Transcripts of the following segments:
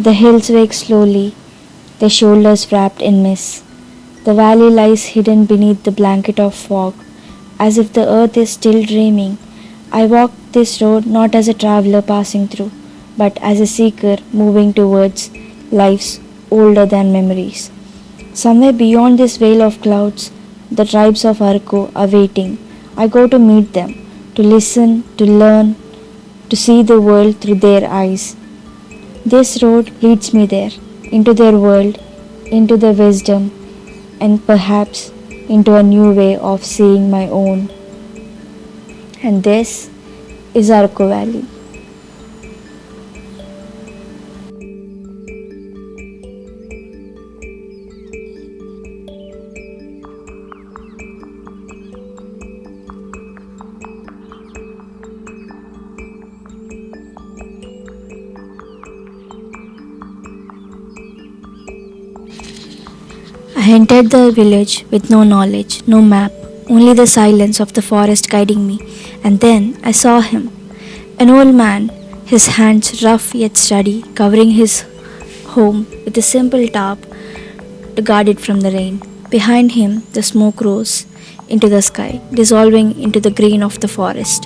The hills wake slowly, their shoulders wrapped in mist. The valley lies hidden beneath the blanket of fog, as if the earth is still dreaming. I walk this road not as a traveler passing through, but as a seeker moving towards lives older than memories. Somewhere beyond this veil of clouds, the tribes of Arco are waiting. I go to meet them, to listen, to learn, to see the world through their eyes. This road leads me there, into their world, into their wisdom, and perhaps into a new way of seeing my own. And this is Arco Valley. I entered the village with no knowledge, no map, only the silence of the forest guiding me. And then I saw him, an old man, his hands rough yet steady, covering his home with a simple tarp to guard it from the rain. Behind him, the smoke rose into the sky, dissolving into the green of the forest.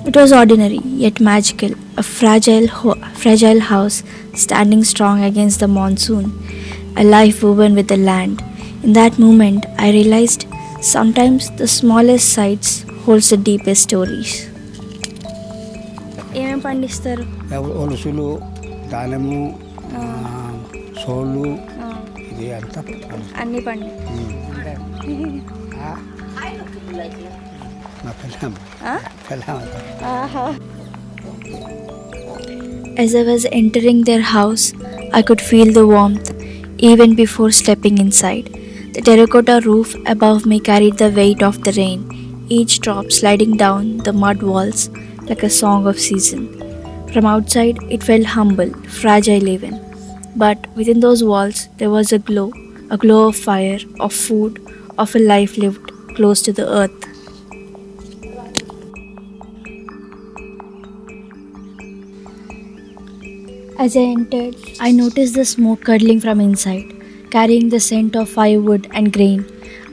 It was ordinary yet magical, a fragile house standing strong against the monsoon, a life woven with the land. In that moment, I realized sometimes the smallest sights holds the deepest stories. ఏమేం పండిస్తారు? ఒలుసులు, దానము, సోళ్ళు, ఇది అంతా అన్ని పండి As I was entering their house, I could feel the warmth even before stepping inside. The terracotta roof above me carried the weight of the rain, each drop sliding down the mud walls like a song of season. From outside, it felt humble, fragile even. But within those walls, there was a glow of fire, of food, of a life lived close to the earth. As I entered, I noticed the smoke curdling from inside, carrying the scent of firewood and grain.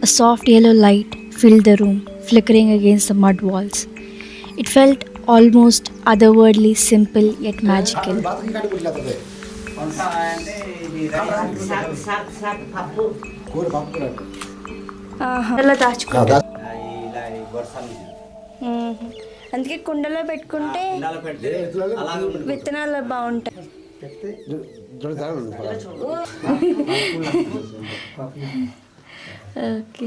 A soft yellow light filled the room, flickering against the mud walls. It felt almost otherworldly, simple yet magical. అందుకే కుండలో పెట్టుకుంటే విత్తనాలు బాగుంటాయి. Okay,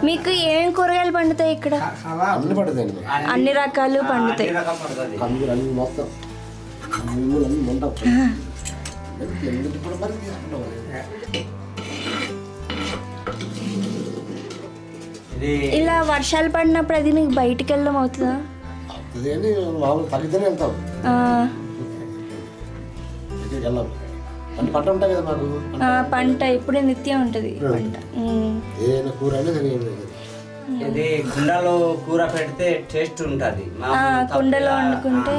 మీకు ఏమేమి కూరగాయలు పండుతాయి ఇక్కడ? అన్ని రకాలు పండుతాయి. ఇలా వర్షాలు పడినప్పుడు అది మీకు బయటికి వెళ్ళడం అవుతుందా? పంట ఇప్పుడే నిత్యం ఉంటుంది పంట. ఇది కుండలో కూర పెడితే టేస్ట్ ఉంటుంది. కుండలో వండుకుంటే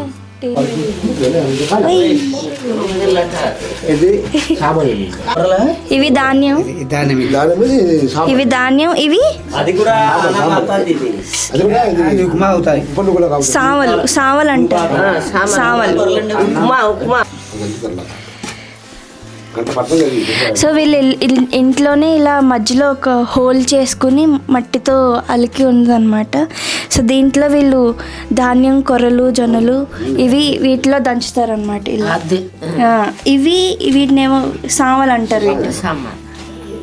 ఇవి ధాన్యం, ఇవి ధాన్యం, ఇవి సావలు. సావలు అంటారు, సావలు. సో వీళ్ళు ఇంట్లోనే ఇలా మధ్యలో ఒక హోల్ చేసుకుని మట్టితో అలికి ఉందన్నమాట. సో దీంట్లో వీళ్ళు ధాన్యం, కొర్రలు, జొన్నలు ఇవి వీటిలో దంచుతారనమాట ఇలా. ఇవి వీటినేమో సామలు అంటారు.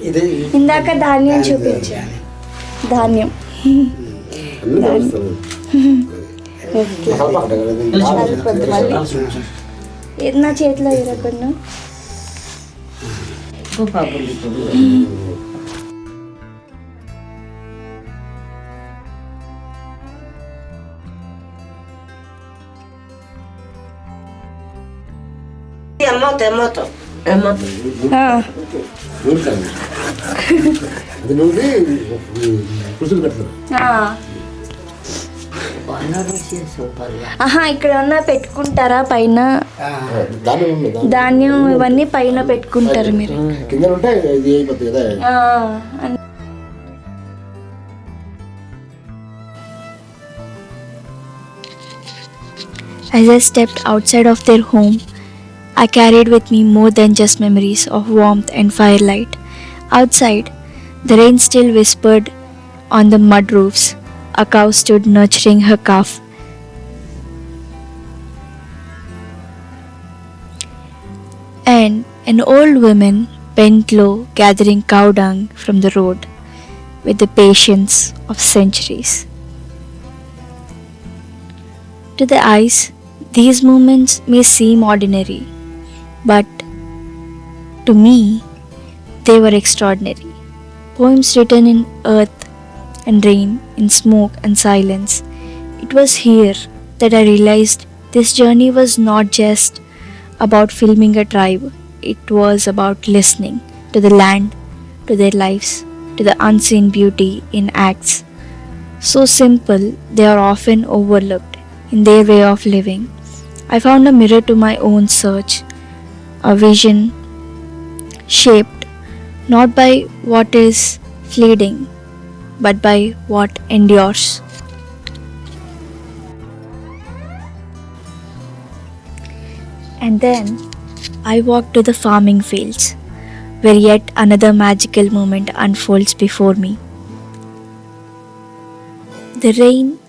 వీటి ఇందాక ధాన్యం చూపించా, ధాన్యం. నా చేతిలో ఇరగొన్నా. ఆహా, ఇక్కడ ఏమన్నా పెట్టుకుంటారా పైన? ధాన్యం ఇవన్నీ పైన పెట్టుకుంటారు మీరు. కింద ఉంటే ఇది అయిపోతుంది కదా. As I stepped outside of their home, I carried with me more than just memories of warmth and firelight. Outside, the rain still whispered on the mud roofs. A cow stood nurturing her calf. And an old woman bent low, gathering cow dung from the road with the patience of centuries. To the eyes, these moments may seem ordinary, but to me, they were extraordinary. Poems written in earth and rain, in smoke and silence. It was here that I realized this journey was not just about filming a tribe, it was about listening to the land, to their lives, to the unseen beauty in acts. So simple, they are often overlooked in their way of living. I found a mirror to my own search, a vision shaped not by what is fleeting, but by what endures. And then I walked to the farming fields, where yet another magical moment unfolds before me. The rain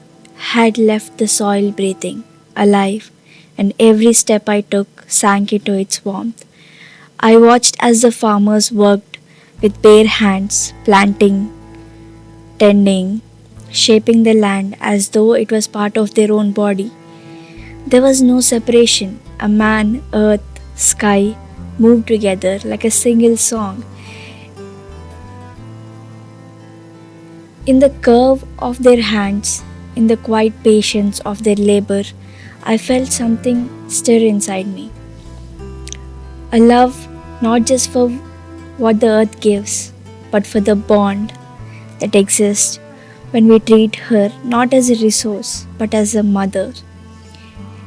had left the soil breathing, alive, and every step I took sank into its warmth. I watched as the farmers worked with bare hands, planting, tending, shaping the land as though it was part of their own body. There was no separation. A man, earth, sky moved together like a single song. In the curve of their hands, in the quiet patience of their labor, I felt something stir inside me. A love not just for what the earth gives, but for the bond that exists when we treat her not as a resource, but as a mother.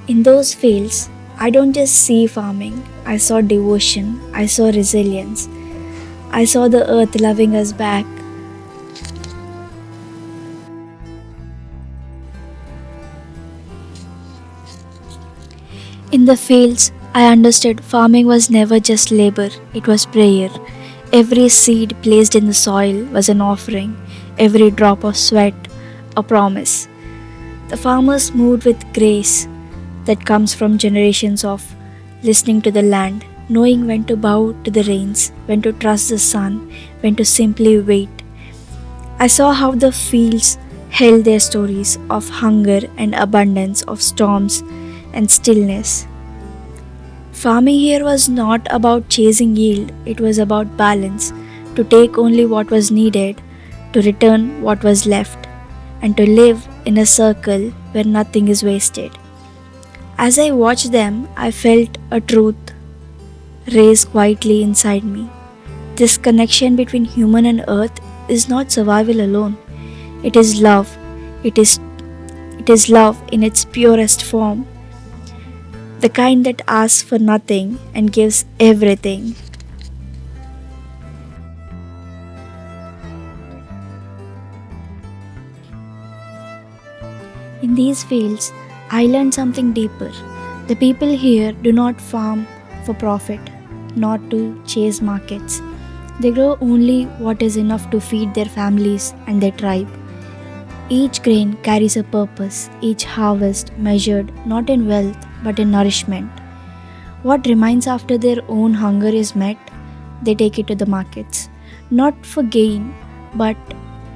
In those fields, I don't just see farming, I saw devotion, I saw resilience, I saw the earth loving us back. In the fields, I understood farming was never just labor, it was prayer. Every seed placed in the soil was an offering, every drop of sweat a promise. The farmers moved with grace that comes from generations of listening to the land, knowing when to bow to the rains, when to trust the sun, when to simply wait. I saw how the fields held their stories of hunger and abundance, of storms and stillness. Farming here was not about chasing yield, it was about balance, to take only what was needed, to return what was left, and to live in a circle where nothing is wasted. As I watched them, I felt a truth raise quietly inside me. This connection between human and earth is not survival alone. It is love. It is love in its purest form. The kind that asks for nothing and gives everything. In these fields, I learned something deeper. The people here do not farm for profit, not to chase markets. They grow only what is enough to feed their families and their tribe. Each grain carries a purpose, each harvest measured not in wealth but in nourishment. What remains after their own hunger is met, they take it to the markets, not for gain, but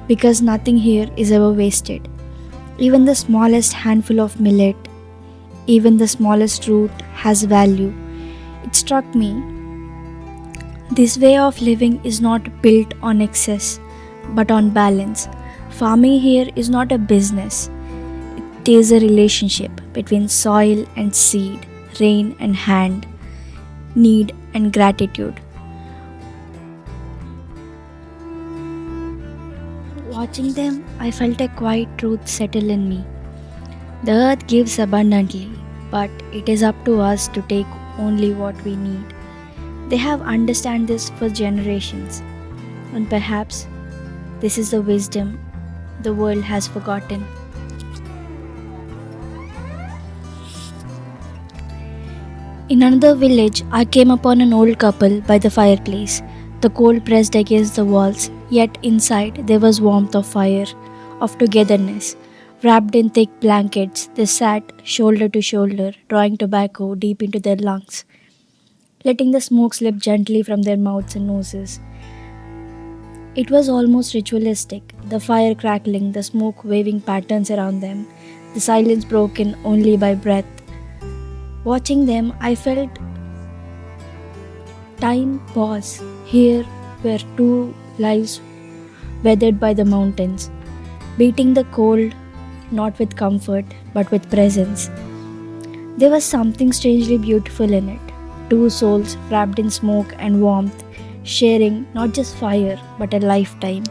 because nothing here is ever wasted. Even the smallest handful of millet, even the smallest root has value. It struck me, this way of living is not built on excess, but on balance. Farming here is not a business. It is a relationship between soil and seed, rain and hand, need and gratitude. Watching them, I felt a quiet truth settle in me. The earth gives abundantly, but it is up to us to take only what we need. They have understand this for generations, and perhaps this is the wisdom the world has forgotten. In another village, I came upon an old couple by the fireplace, the cold pressed against the walls, yet inside there was warmth of fire, of togetherness. Wrapped in thick blankets, they sat shoulder to shoulder, drawing tobacco deep into their lungs, letting the smoke slip gently from their mouths and noses. It was almost ritualistic, the fire crackling, the smoke waving patterns around them, the silence broken only by breath. Watching them, I felt time pause. Here were two lives weathered by the mountains, beating the cold not with comfort but with presence. There was something strangely beautiful in it. Two souls wrapped in smoke and warmth, sharing not just fire but a lifetime.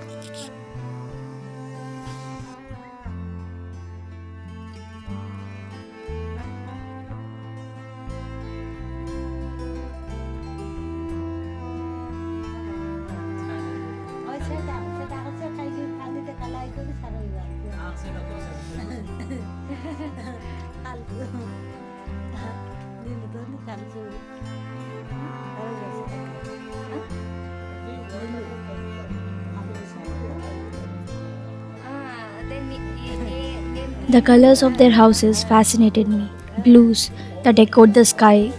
The colors of their houses fascinated me. Blues that echoed the sky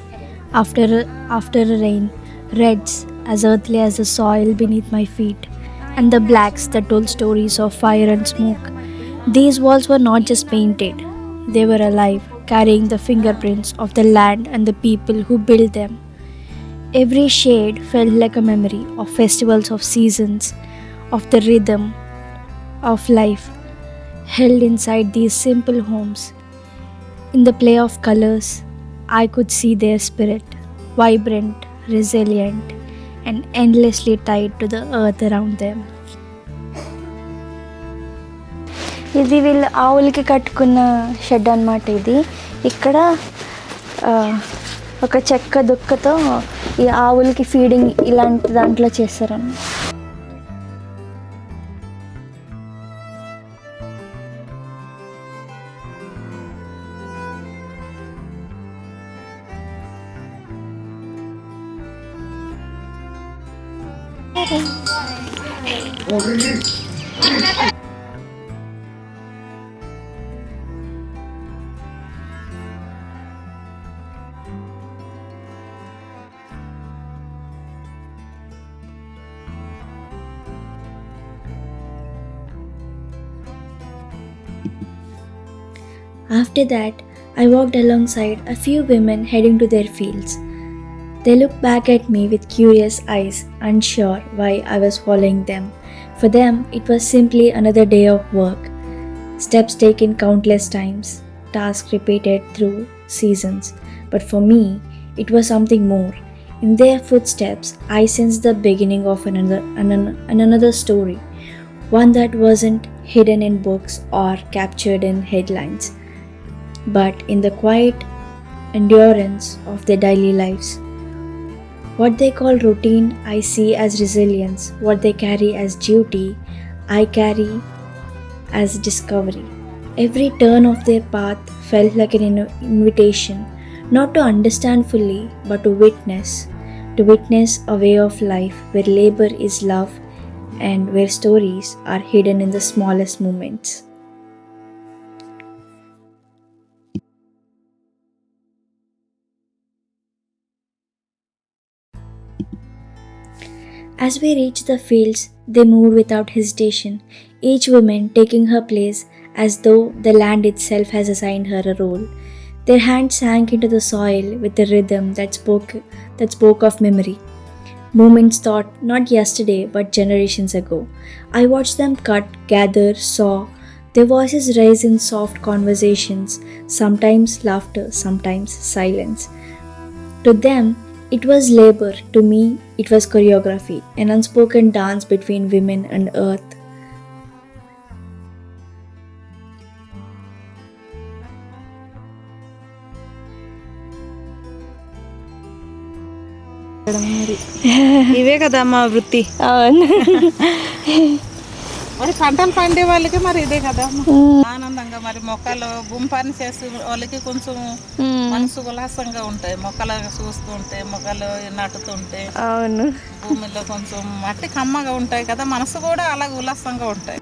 after a rain, reds as earthly as the soil beneath my feet, and the blacks that told stories of fire and smoke. These walls were not just painted, they were alive, carrying the fingerprints of the land and the people who built them. Every shade felt like a memory of festivals, of seasons, of the rhythm of life held inside these simple homes. In the play of colors, I could see their spirit, vibrant, resilient, and endlessly tied to the earth around them. ఇది వీళ్ళు ఆవులకి కట్టుకున్న shed అన్నమాట. ఇది ఇక్కడ ఒక చెక్క దుక్కతో ఈ ఆవులకి ఫీడింగ్ ఇలాంటి దాంట్లో చేస్తారన్నమాట. After that, I walked alongside a few women heading to their fields. They looked back at me with curious eyes, unsure why I was following them. For them, it was simply another day of work, steps taken countless times, tasks repeated through seasons. But for me, it was something more. In their footsteps, I sensed the beginning of another story, one that wasn't hidden in books or captured in headlines, but in the quiet endurance of their daily lives. What they call routine, I see as resilience. What they carry as duty, I carry as discovery. Every turn of their path felt like an invitation, not to understand fully, but to witness a way of life where labor is love and where stories are hidden in the smallest moments. As we reached the fields, they moved without hesitation, each woman taking her place as though the land itself has assigned her a role. Their hands sank into the soil with a rhythm that spoke of memory. Moments thought not yesterday but generations ago. I watched them cut, gather, saw, their voices rise in soft conversations, sometimes laughter, sometimes silence. To them, it was labor. To me, it was choreography, an unspoken dance between women and earth. పెట్టడం మరి ఇవే కదా మా వృత్తి. అవును. మరి పంటలు పండే వాళ్ళకి మరి ఇదే కదా ఆనందంగా. మరి మొక్కలు గుంపని చేసి వాళ్ళకి కొంచెం మనసు ఉల్లాసంగా ఉంటాయి. మొక్కలు చూస్తూ ఉంటే, మొక్కలు నాటుతుంటే, అవును. భూమిలో కొంచెం మట్టి కమ్మగా ఉంటాయి కదా, మనసు కూడా అలాగే ఉల్లాసంగా ఉంటాయి.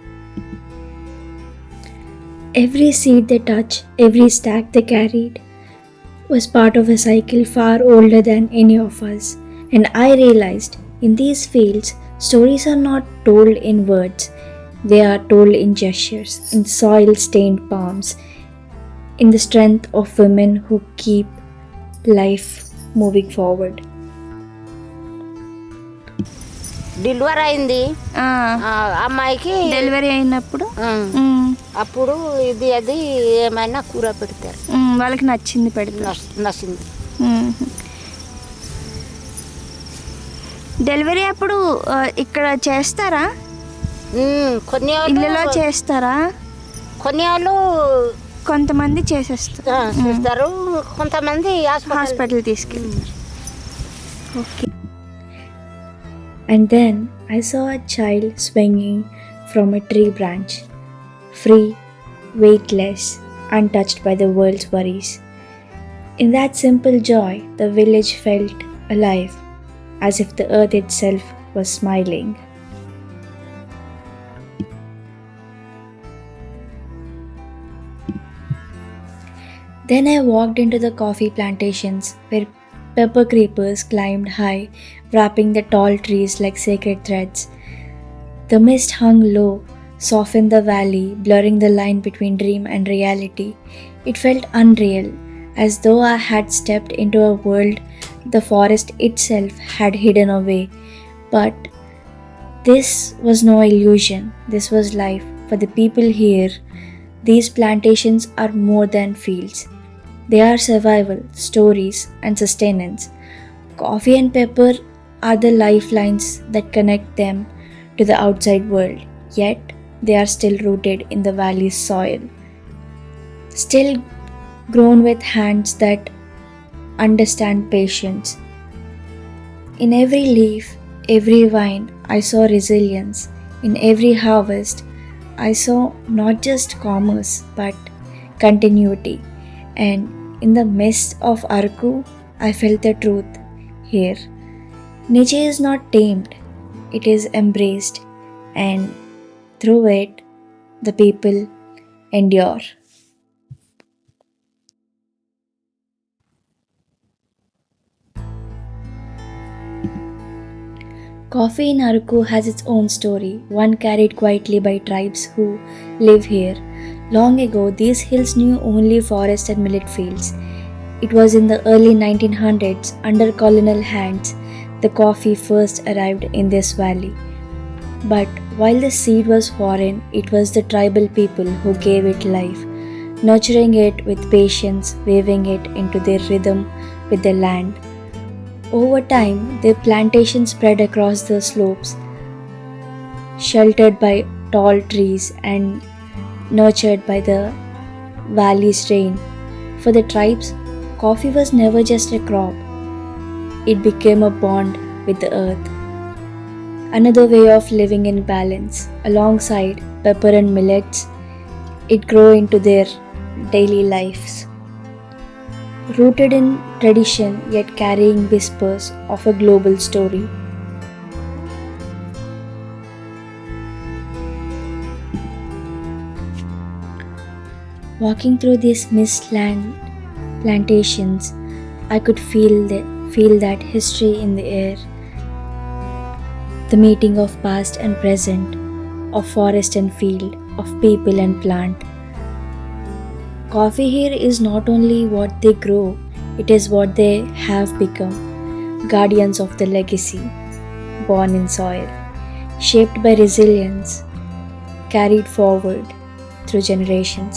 Every seed they touched, every stack they carried was part of a cycle far older than any of us. And I realized in these fields, stories are not told in words, they are told in gestures, in soil stained palms, in the strength of women who keep life moving forward. Delivery అయింది అమ్మాయికి. Delivery అయినప్పుడు అప్పుడు ఇది అది ఏమైనా కూర పెడతారు. వాళ్ళకి నచ్చింది పెడతారు. నచ్చింది. డెలివరీ అప్పుడు ఇక్కడ చేస్తారా? కొన్ని ఇళ్ళలో చేస్తారా? కొన్ని వాళ్ళు కొంతమంది చేస్తారు, కొంతమంది హాస్పిటల్ తీసుకెళ్తారు. Okay. And then I saw a child swinging from a tree branch, free, weightless, untouched by the world's worries. In that simple joy, the village felt alive, as if the earth itself was smiling. Then I walked into the coffee plantations where pepper creepers climbed high, wrapping the tall trees like sacred threads. The mist hung low, softened the valley, blurring the line between dream and reality. It felt unreal, as though I had stepped into a world the forest itself had hidden away. But this was no illusion, this was life. For the people here, these plantations are more than fields. They are survival, stories, and sustenance. Coffee and pepper are the lifelines that connect them to the outside world, yet they are still rooted in the valley's soil. Still grown with hands that understand patience. In every leaf, every vine, I saw resilience. In every harvest, I saw not just commerce but continuity. And in the midst of Arco, I felt the truth here. Nature is not tamed, it is embraced, and through it, the people endure. Coffee in Araku has its own story, one carried quietly by tribes who live here. Long ago, these hills knew only forest and millet fields. It was in the early 1900s, under colonial hands, the coffee first arrived in this valley. But while the seed was foreign, it was the tribal people who gave it life, nurturing it with patience, weaving it into their rhythm with the land. Over time, their plantations spread across the slopes, sheltered by tall trees and nurtured by the valley's rain. For the tribes, coffee was never just a crop. It became a bond with the earth, another way of living in balance. Alongside pepper and millets, it grew into their daily lives. Rooted in tradition yet carrying whispers of a global story. Walking through these mistland plantations, I could feel that history in the air, the meeting of past and present, of forest and field, of people and plant. Coffee here is not only what they grow, it is what they have become, guardians of the legacy, born in soil, shaped by resilience, carried forward through generations.